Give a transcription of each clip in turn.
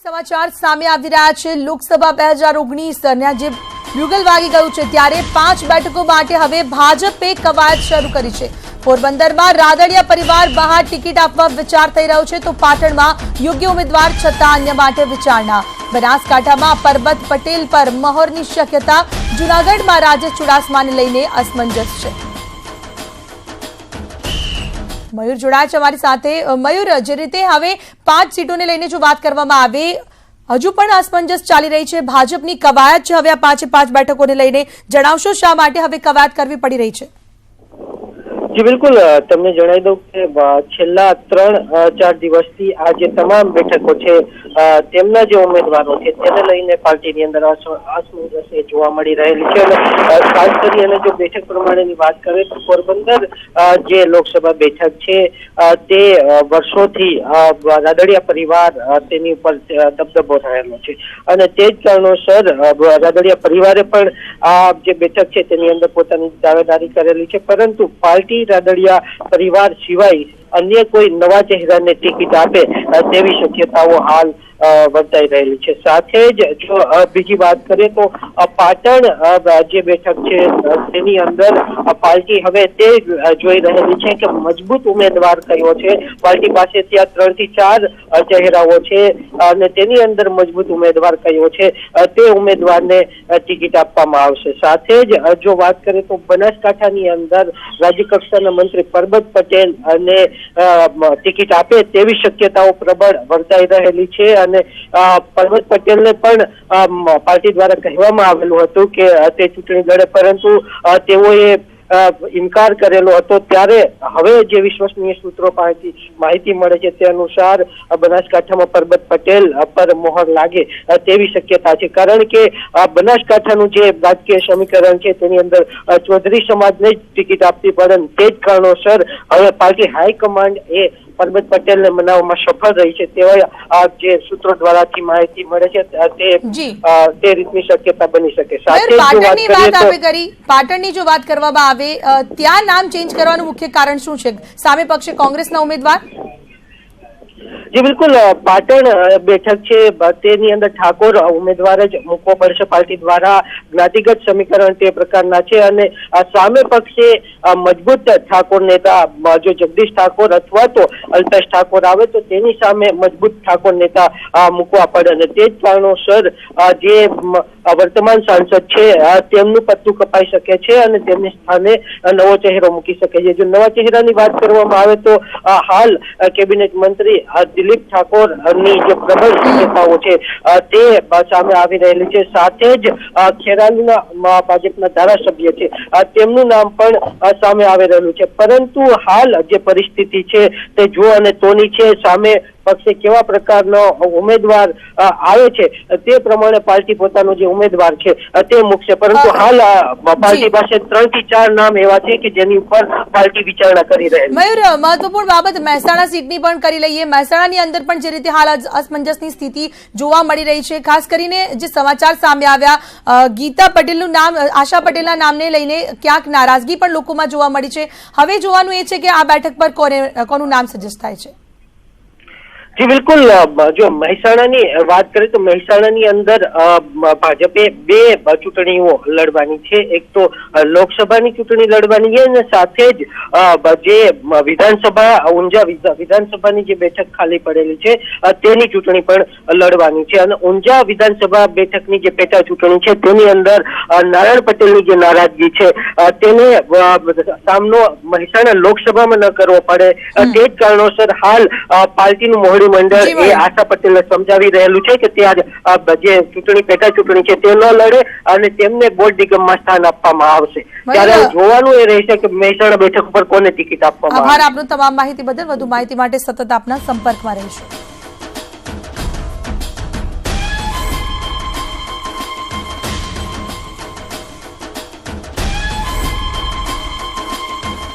સમાચાર સામે આવી રહ્યા છે। લોકસભા 2019 જે બ્યુગલ વાગી ગયું છે ત્યારે 5 બેઠકો માટે હવે ભાજપે કવાયત શરૂ કરી છે। પોરબંદરમાં રાદડિયા પરિવાર બહાર ટિકિટ આપવા વિચાર થઈ રહ્યો છે તો પાટણમાં યોગ્ય ઉમેદવાર છતાં અન્ય માટે વિચારણા। બનાસકાંઠામાં પરબત પટેલ પર મહોરની શક્યતા। જૂનાગઢમાં રાજેશ ચુડાસમાને લઈને અસમંજસ છે। મયુર જોડાયા છે અમારી સાથે। મયુર, જે રીતે હવે 5 સીટોને લઈને જો વાત કરવામાં આવે, હજુ પણ અસમંજસ ચાલી રહી છે। ભાજપની કવાયત છે હવે આ 5 બેઠકોને લઈને, જણાવશો શા માટે હવે કવાયત કરવી પડી રહી છે? જી બિલકુલ, તમને જણાવી દઉં કે છેલ્લા 3-4 દિવસથી આ જે તમામ બેઠકો છે તેમના જે ઉમેદવારો છે તેને લઈને પાર્ટીની અંદર અસમંજસ જોવા મળી રહેલી છે। અને ખાસ કરીને જો બેઠક પ્રમાણેની વાત કરીએ તો પોરબંદર જે લોકસભા બેઠક છે તે વર્ષોથી રાદડિયા પરિવાર તેની ઉપર દબદબો રહેલો છે અને તે જ કારણોસર રાદડિયા પરિવારે પણ આ જે બેઠક છે તેની અંદર પોતાની દાવેદારી કરેલી છે। પરંતુ પાર્ટી રાદડિયા પરિવાર સિવાય અન્ય કોઈ નવા ચહેરાને ટિકિટ આપે તેવી શક્યતાઓ હાલ વર્તાઈ રહેલી છે। સાથે જ જો બીજી વાત કરીએ તો પાટણ જે બેઠક છે તેની અંદર પાર્ટી હવે તે જોઈ રહેલી છે કે મજબૂત ઉમેદવાર કયો છે। પાર્ટી પાસે ત્યાં 3 થી 4 ચહેરાઓ છે અને તેની અંદર મજબૂત ઉમેદવાર કયો છે તે ઉમેદવારને ટિકિટ આપવામાં આવશે। સાથે જ જો વાત કરીએ તો બનાસકાંઠાની અંદર રાજ્ય કક્ષાના મંત્રી પરબત પટેલ અને ટિકિટ આપે તેવી શક્યતાઓ પ્રબળ વર્તાઈ રહેલી છે। અને પરબત પટેલને પણ પાર્ટી દ્વારા કહેવામાં આવેલું હતું કે તે ચૂંટણી લડે, પરંતુ તેઓએ ઇનકાર કરેલો હતો। ત્યારે હવે જે વિશ્વસનીય સૂત્રો પાસેથી માહિતી મળે છે તે અનુસાર બનાસકાંઠામાં પરબત પટેલ પર મોહર લાગે તેવી શક્યતા છે। કારણ કે બનાસકાંઠાનું જે રાજકીય સમીકરણ છે તેની અંદર ચૌધરી સમાજને જ ટિકિટ આપવી પડે, તે જ કારણોસર હવે પાર્ટી હાઈકમાન્ડ એ પરબત પટેલને મનાવવામાં સફળ રહી છે તેવા જે સૂત્રો દ્વારાથી માહિતી મળે છે તે રીતની શક્યતા બની શકે। પાટણની જો વાત કરવામાં આવે, ત્યાં નામ ચેન્જ કરવાનું મુખ્ય કારણ શું છે? સામે પક્ષે કોંગ્રેસના ઉમેદવાર? જી બિલકુલ, પાટણ બેઠક છે તેની અંદર ઠાકોર ઉમેદવાર જ મૂકવો પડશે પાર્ટી દ્વારા। જ્ઞાતિગત સમીકરણ તે પ્રકારના છે અને સામે પક્ષે મજબૂત ઠાકોર નેતા જો જગદીશ ઠાકોર અથવા તો અલ્પેશ ઠાકોર આવે તો તેની સામે મજબૂત ઠાકોર નેતા મૂકવા પડે અને તે જ કારણોસર જે વર્તમાન સાંસદ છે તેમનું પત્તું કપાઈ શકે છે અને તેમની સ્થાને નવો ચહેરો મૂકી શકે છે। જો નવા ચહેરાની વાત કરવામાં આવે તો હાલ કેબિનેટ મંત્રી દિલીપ ઠાકોર ની જે પ્રબળ શક્યતાઓ છે તે સામે આવી રહેલી છે। સાથે જ ખેરાલુના ભાજપના ધારાસભ્ય છે તેમનું નામ પણ સામે આવી રહેલું છે। પરંતુ હાલ જે પરિસ્થિતિ છે તે જો અને તોની છે। સામે પક્ષે કેવા પ્રકારનો ઉમેદવાર આવે છે તે પ્રમાણે પાર્ટી પોતાનો જે ઉમેદવાર છે તે મૂકશે। પરંતુ હાલ પાર્ટી પાસે 3 થી 4 નામ એવા છે કે જેની ઉપર પાર્ટી વિચારણા કરી રહી છે। મયુર, મહત્વપૂર્ણ બાબત મહેસાણા સીટની પણ કરી લઈએ। મહેસાણાની અંદર પણ જે રીતે હાલ અસમંજસની સ્થિતિ જોવા મળી રહી છે, ખાસ કરીને જે સમાચાર સામે આવ્યા ગીતા પટેલનું નામ, આશા પટેલના નામને લઈને ક્યાંક નારાજગી પણ લોકોમાં જોવા મળી છે। હવે જોવાનું એ છે કે આ બેઠક પર કોનું નામ સજેસ્ટ થાય છે? જી બિલકુલ, જો મહેસાણાની વાત કરીએ તો મહેસાણાની અંદર ભાજપે 2 ચૂંટણીઓ લડવાની છે। એક તો લોકસભાની ચૂંટણી લડવાની છે અને સાથે જ જે વિધાનસભા ઊંઝા વિધાનસભાની જે બેઠક ખાલી પડેલી છે તેની ચૂંટણી પણ લડવાની છે। અને ઊંઝા વિધાનસભા બેઠકની જે પેટા ચૂંટણી છે તેની અંદર નારાયણ પટેલની જે નારાજગી છે તેને સામનો મહેસાણા લોકસભામાં ન કરવો પડે તે જ કારણોસર હાલ પાર્ટીનું મોહડી મંડળ એ આશા પટેલને સમજાવી રહેલું છે કે તે જે ચૂંટણી પેટા ચૂંટણી છે તે ન લડે અને તેમને બોર્ડ નિગમમાં સ્થાન આપવામાં આવશે। ત્યારે જોવાનું એ રહેશે કે મહેસાણા બેઠક પર કોને ટિકિટ આપવામાં આવે। આભાર આપનો તમામ માહિતી બદલ। વધુ માહિતી માટે સતત આપના સંપર્કમાં રહીશું।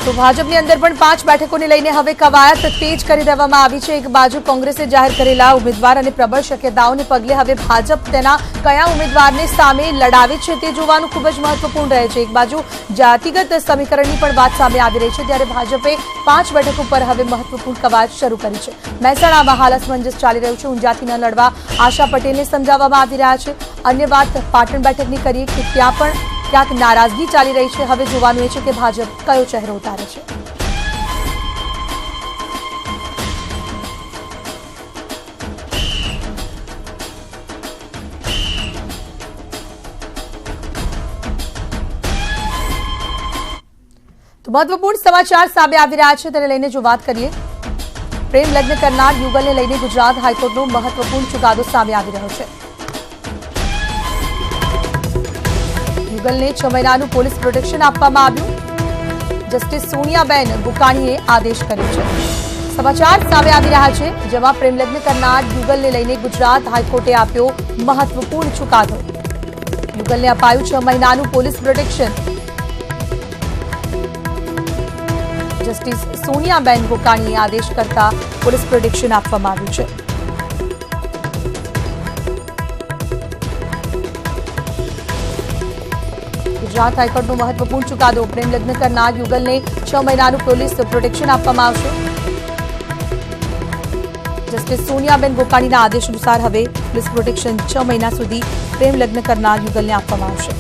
તો ભાજપની અંદર પણ 5 બેઠકોને લઈને હવે કવાયત તેજ કરી દેવામાં આવી છે। એક બાજુ કોંગ્રેસે જાહેર કરેલા ઉમેદવાર અને પ્રબળ શક્યતાઓને પગલે હવે ભાજપ તેના કયા ઉમેદવારને સામે લડાવે છે તે જોવાનું ખૂબ જ મહત્વપૂર્ણ રહે છે। એક બાજુ જાતિગત સમીકરણની પણ વાત સામે આવી રહી છે, ત્યારે ભાજપે 5 બેઠકો પર હવે મહત્વપૂર્ણ કવાયત શરૂ કરી છે। મહેસાણામાં હાલ અસમંજસ ચાલી રહ્યું છે। ઊંઝાથી ન લડવા આશા પટેલને સમજાવવામાં આવી રહ્યા છે। અન્ય વાત પાટણ બેઠકની કરીએ કે ત્યાં પણ ક્યાંક નારાજગી ચાલી રહી છે। હવે જોવાનું એ છે કે ભાજપ કયો ચહેરો ઉતારે છે। તો મહત્વપૂર્ણ સમાચાર સામે આવી રહ્યા છે, તેને લઈને જો વાત કરીએ, પ્રેમ લગ્ન કરનાર યુગલને લઈને ગુજરાત હાઈકોર્ટનો મહત્વપૂર્ણ ચુકાદો સામે આવી રહ્યો છે। યુગલને 6 મહિનાનું પોલીસ પ્રોટેક્શન આપવામાં આવ્યું। જસ્ટિસ સોનિયાબેન બુકાણીએ આદેશ કર્યો છે। સમાચાર સામે આવી રહ્યા છે, જેમાં પ્રેમ લગ્ન કરનાર યુગલને લઈને ગુજરાત હાઈકોર્ટે આપ્યો મહત્વપૂર્ણ ચુકાદો। યુગલને અપાયું 6 મહિનાનું પોલીસ પ્રોટેક્શન। જસ્ટિસ સોનિયાબેન બુકાણીએ આદેશ કરતા પોલીસ પ્રોટેક્શન આપવામાં આવ્યું છે। ગુજરાત હાઈકોર્ટનો મહત્વપૂર્ણ ચુકાદો, પ્રેમ લગ્ન કરનાર યુગલને 6 મહિનાનું પોલીસ પ્રોટેક્શન આપવામાં આવશે। જસ્ટિસ સોનિયાબેન ગોકાણીના આદેશ અનુસાર હવે પોલીસ પ્રોટેક્શન 6 મહિના સુધી પ્રેમ લગ્ન કરનાર યુગલને આપવામાં આવશે।